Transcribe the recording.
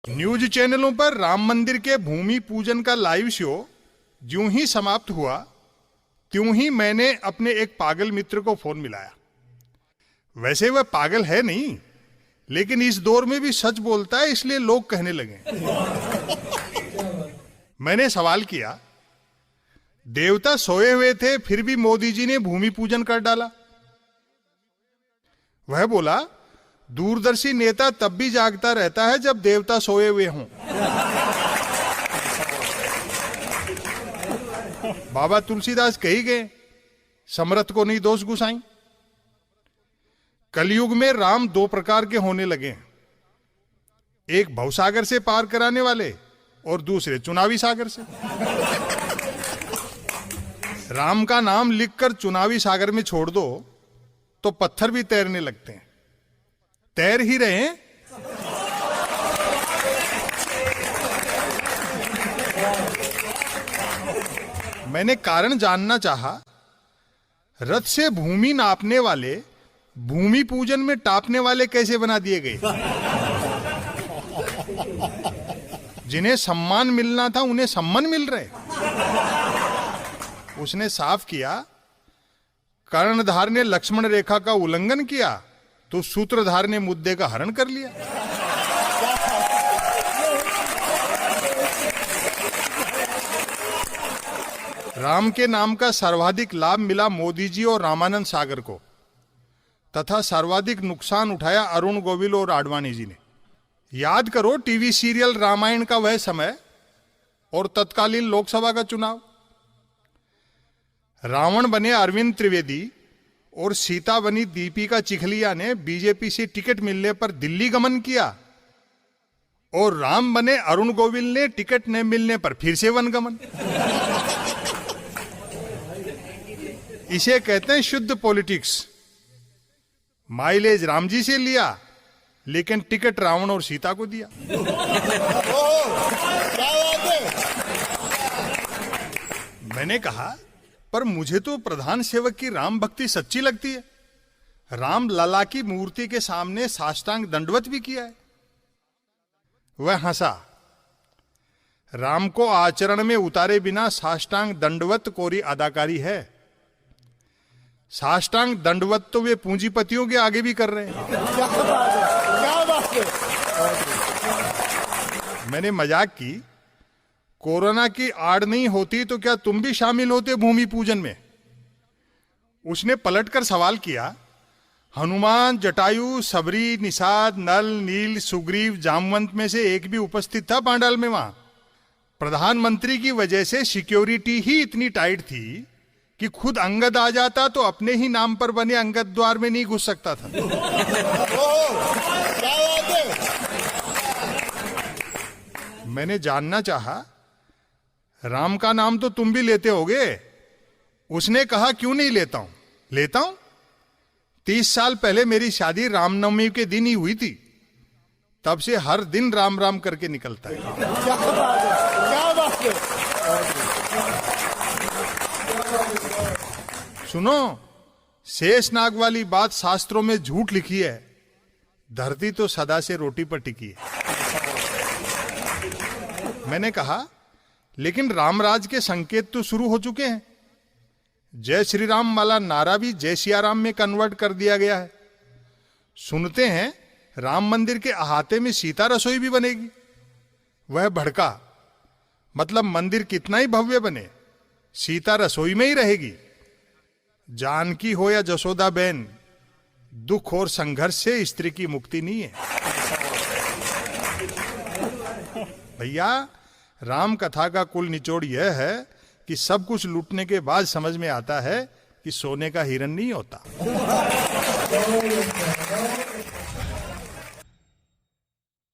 News चैनलों पर राम मंदिर के भूमि पूजन का लाइव शो ज्यों ही समाप्त हुआ त्यों ही मैंने अपने एक पागल मित्र को फोन मिलाया। वैसे वह पागल है नहीं, लेकिन इस दौर में भी सच बोलता है, इसलिए लोग कहने लगे। मैंने सवाल किया, देवता सोए हुए थे फिर भी मोदी जी ने भूमि पूजन कर डाला। वह बोला, दूरदर्शी नेता तब भी जागता रहता है जब देवता सोए हुए हों। बाबा तुलसीदास कही गए, समरथ को नहीं दोष गुसाई। कलयुग में राम दो प्रकार के होने लगे हैं, एक भवसागर से पार कराने वाले और दूसरे चुनावी सागर से। राम का नाम लिखकर चुनावी सागर में छोड़ दो तो पत्थर भी तैरने लगते हैं। तैर ही रहे हैं। मैंने कारण जानना चाहा, रथ से भूमि नापने वाले भूमि पूजन में टापने वाले कैसे बना दिए गए? जिन्हें सम्मान मिलना था उन्हें सम्मान मिल रहे। उसने साफ किया, कर्णधार ने लक्ष्मण रेखा का उल्लंघन किया तो सूत्रधार ने मुद्दे का हरण कर लिया। राम के नाम का सर्वाधिक लाभ मिला मोदी जी और रामानंद सागर को, तथा सर्वाधिक नुकसान उठाया अरुण गोविल और आडवाणी जी ने। याद करो टीवी सीरियल रामायण का वह समय और तत्कालीन लोकसभा का चुनाव। रावण बने अरविंद त्रिवेदी और सीता बनी दीपिका चिखलिया ने बीजेपी से टिकट मिलने पर दिल्ली गमन किया, और राम बने अरुण गोविल ने टिकट न मिलने पर फिर से वनगमन। इसे कहते हैं शुद्ध पॉलिटिक्स। माइलेज राम जी से लिया, लेकिन टिकट रावण और सीता को दिया। मैंने कहा, पर मुझे तो प्रधान सेवक की राम भक्ति सच्ची लगती है। राम लला की मूर्ति के सामने साष्टांग दंडवत भी किया है। वह हंसा। राम को आचरण में उतारे बिना साष्टांग दंडवत कोरी अदाकारी है। साष्टांग दंडवत तो वे पूंजीपतियों के आगे भी कर रहे हैं। क्या बात है। मैंने मजाक की, कोरोना की आड़ नहीं होती तो क्या तुम भी शामिल होते भूमि पूजन में? उसने पलटकर सवाल किया, हनुमान, जटायु, सबरी, निषाद, नल, नील, सुग्रीव, जामवंत में से एक भी उपस्थित था पांडाल में? वहां प्रधानमंत्री की वजह से सिक्योरिटी ही इतनी टाइट थी कि खुद अंगद आ जाता तो अपने ही नाम पर बने अंगद द्वार में नहीं घुस सकता था। मैंने जानना चाहा, राम का नाम तो तुम भी लेते होगे? उसने कहा, क्यों नहीं लेता हूं, लेता हूं। 30 साल पहले मेरी शादी रामनवमी के दिन ही हुई थी, तब से हर दिन राम राम करके निकलता है। क्या बात है। सुनो, शेषनाग वाली बात शास्त्रों में झूठ लिखी है, धरती तो सदा से रोटी पर टिकी है। मैंने कहा, लेकिन रामराज के संकेत तो शुरू हो चुके हैं। जय श्री राम वाला नारा भी जय सिया राम में कन्वर्ट कर दिया गया है। सुनते हैं राम मंदिर के अहाते में सीता रसोई भी बनेगी। वह भड़का, मतलब मंदिर कितना ही भव्य बने, सीता रसोई में ही रहेगी। जानकी हो या जसोदा बहन, दुख और संघर्ष से स्त्री की मुक्ति नहीं है। भैया, राम कथा का कुल निचोड़ यह है कि सब कुछ लूटने के बाद समझ में आता है कि सोने का हिरन नहीं होता।